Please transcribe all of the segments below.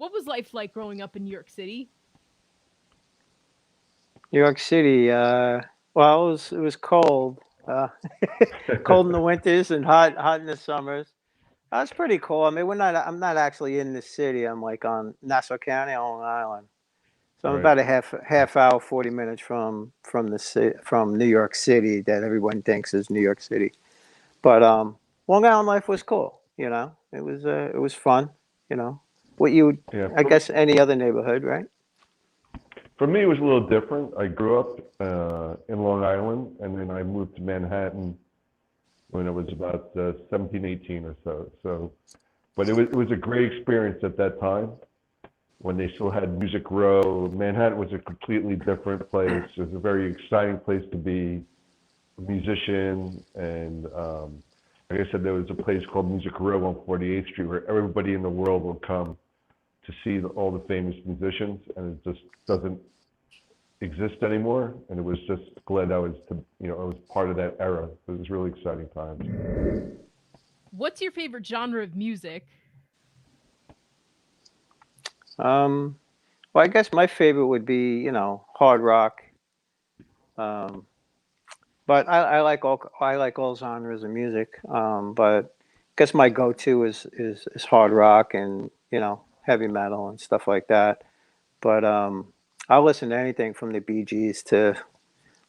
What was life like growing up in New York City? New York City. Well, it was cold, uh, cold in the winters and hot in the summers. That's pretty cool. I mean, we're not. I'm not actually in the city. I'm like on Nassau County, on Long Island. So I'm Right. about a half hour, 40 minutes from New York City, that everyone thinks is New York City. But Long Island life was cool. It was fun. You know, what you would, Yeah. I guess, any other neighborhood, right? For me, it was a little different. I grew up in Long Island, and then I moved to Manhattan when I was about 17, 18 or so. But it was a great experience at that time when they still had Music Row. Manhattan was a completely different place. It was a very exciting place to be a musician, and like I said, there was a place called Music Row on 48th Street where everybody in the world would come to see all the famous musicians, and it just doesn't exist anymore. And it was just glad I was part of that era. It was really exciting times. What's your favorite genre of music? Um, well, I guess my favorite would be, hard rock. Um, but I like all genres of music. But I guess my go-to is hard rock and heavy metal and stuff like that. But I'll listen to anything from the Bee Gees to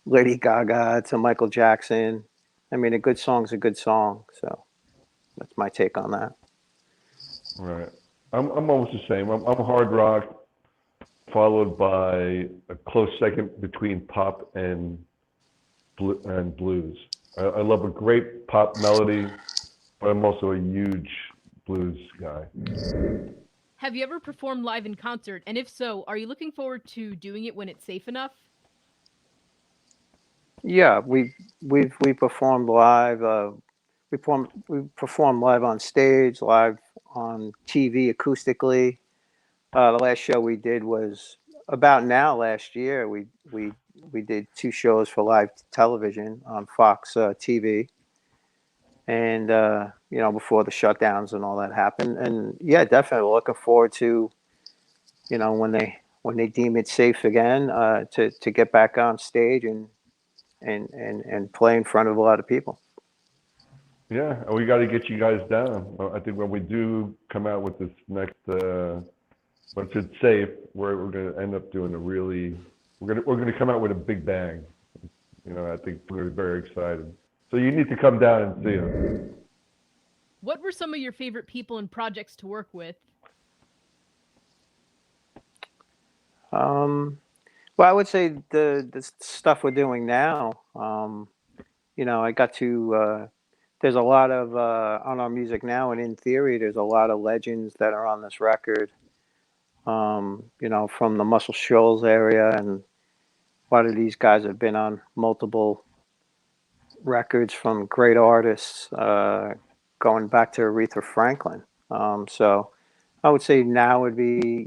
Lady Gaga to Michael Jackson. I mean, a good song's a good song. So that's my take on that. Right. I'm almost the same. I'm hard rock, followed by a close second between pop and blues. I love a great pop melody, but I'm also a huge blues guy. Have you ever performed live in concert? And if so, are you looking forward to doing it when it's safe enough? Yeah, we performed live. We performed live on stage, live on TV, acoustically. The last show we did was about now last year. We did two shows for live television on Fox TV, and before the shutdowns and all that happened. And yeah, definitely looking forward to when they deem it safe again, to get back on stage and play in front of a lot of people. Yeah, and we got to get you guys down. I think when we do come out with this next, once it's safe, we're going to end up doing a really, we're gonna come out with a big bang. I think we're very excited. So you need to come down and see us. What were some of your favorite people and projects to work with? Um, well, I would say the stuff we're doing now. I got to. There's a lot of on our music now, and in theory, there's a lot of legends that are on this record. From the Muscle Shoals area, and a lot of these guys have been on multiple records from great artists, going back to Aretha Franklin. So I would say now would be,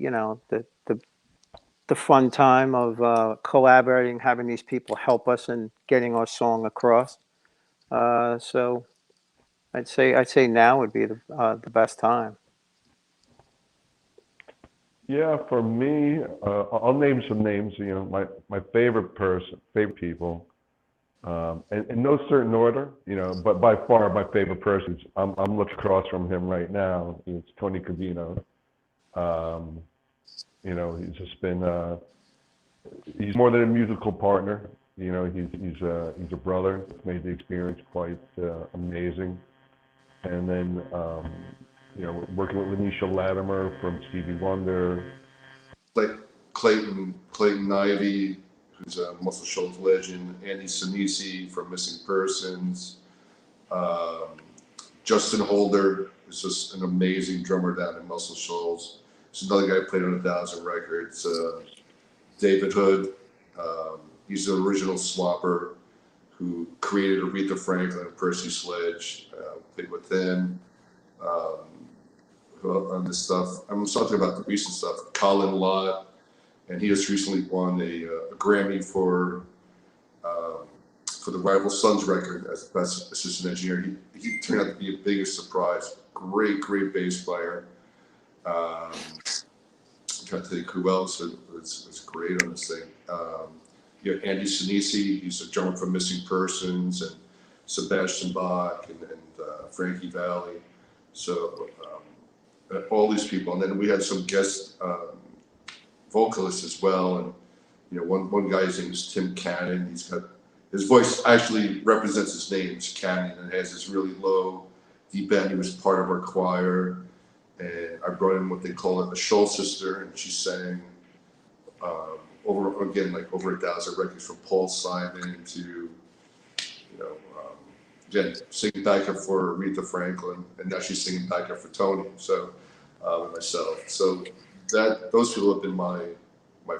the fun time of collaborating, having these people help us in getting our song across. So I'd say now would be the best time. Yeah, for me, I'll name some names. My favorite people, in no certain order. But by far my favorite person. I'm looking across from him right now. It's Tony Covina. Um, he's just been. He's more than a musical partner. He's a brother. It's made the experience quite amazing. And then working with Lanisha Latimer from Stevie Wonder. Like Clayton Ivey, who's a Muscle Shoals legend, Andy Sinisi from Missing Persons, um, Justin Holder is just an amazing drummer down in Muscle Shoals. He's another guy who played on 1,000 records. David Hood, he's the original Slopper who created Aretha Franklin and Percy Sledge, played with them. Um, on this stuff. I'm talking about the recent stuff. Colin Lott, and he just recently won a Grammy um, for the Rival Sons record as the best assistant engineer. He turned out to be a biggest surprise. Great bass player. Um, I'm trying to think who else was great on this thing. You have Andy Sinisi, he's a drummer from Missing Persons, and Sebastian Bach and Frankie Valli. So all these people, and then we had some guest vocalists as well. And you know, one guy's name is Tim Cannon. He's got his voice actually represents his name, it's Cannon, and it has this really low, deep end. He was part of our choir, and I brought in what they call it a Shoal sister, and she sang over 1,000 records from Paul Simon to, you know, again, singing backup for Aretha Franklin, and now she's singing backup for Tony. So myself. So those people have been my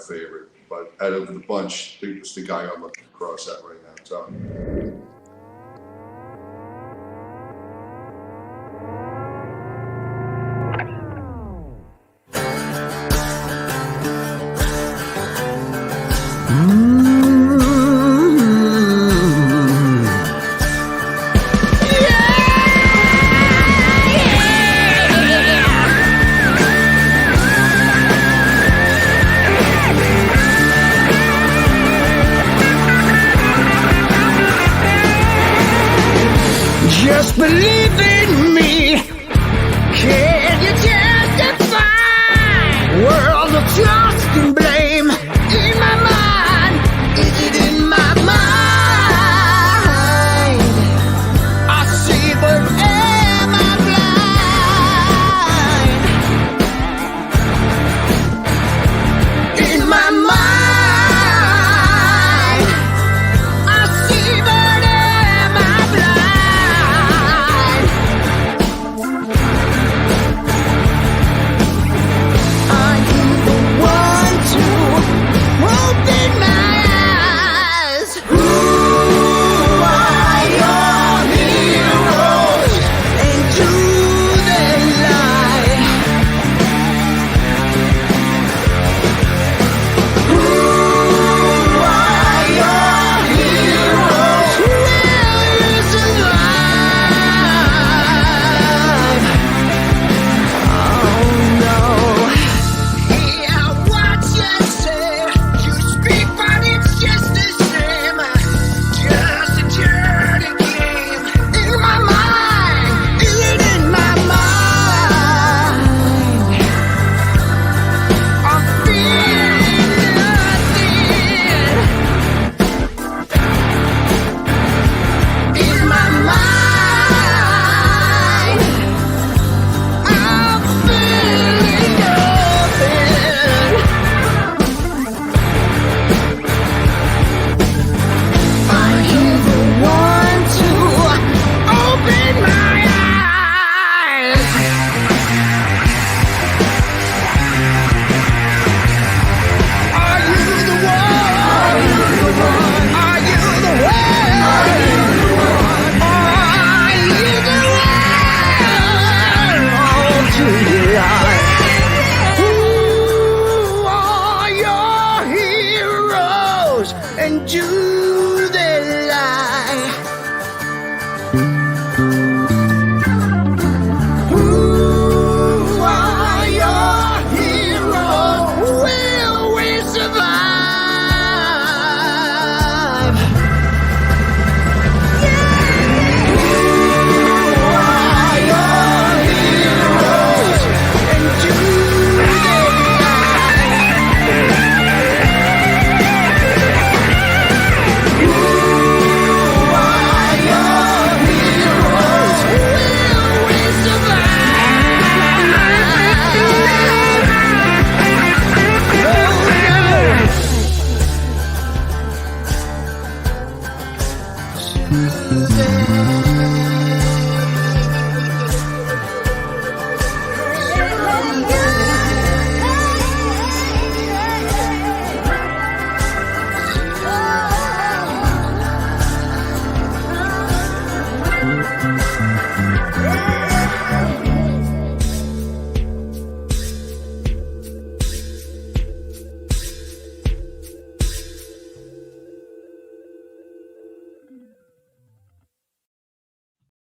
favorite. But out of the bunch, it's the guy I'm looking across at right now, Tony. Just believe in me. Can you testify? World of trust and blame.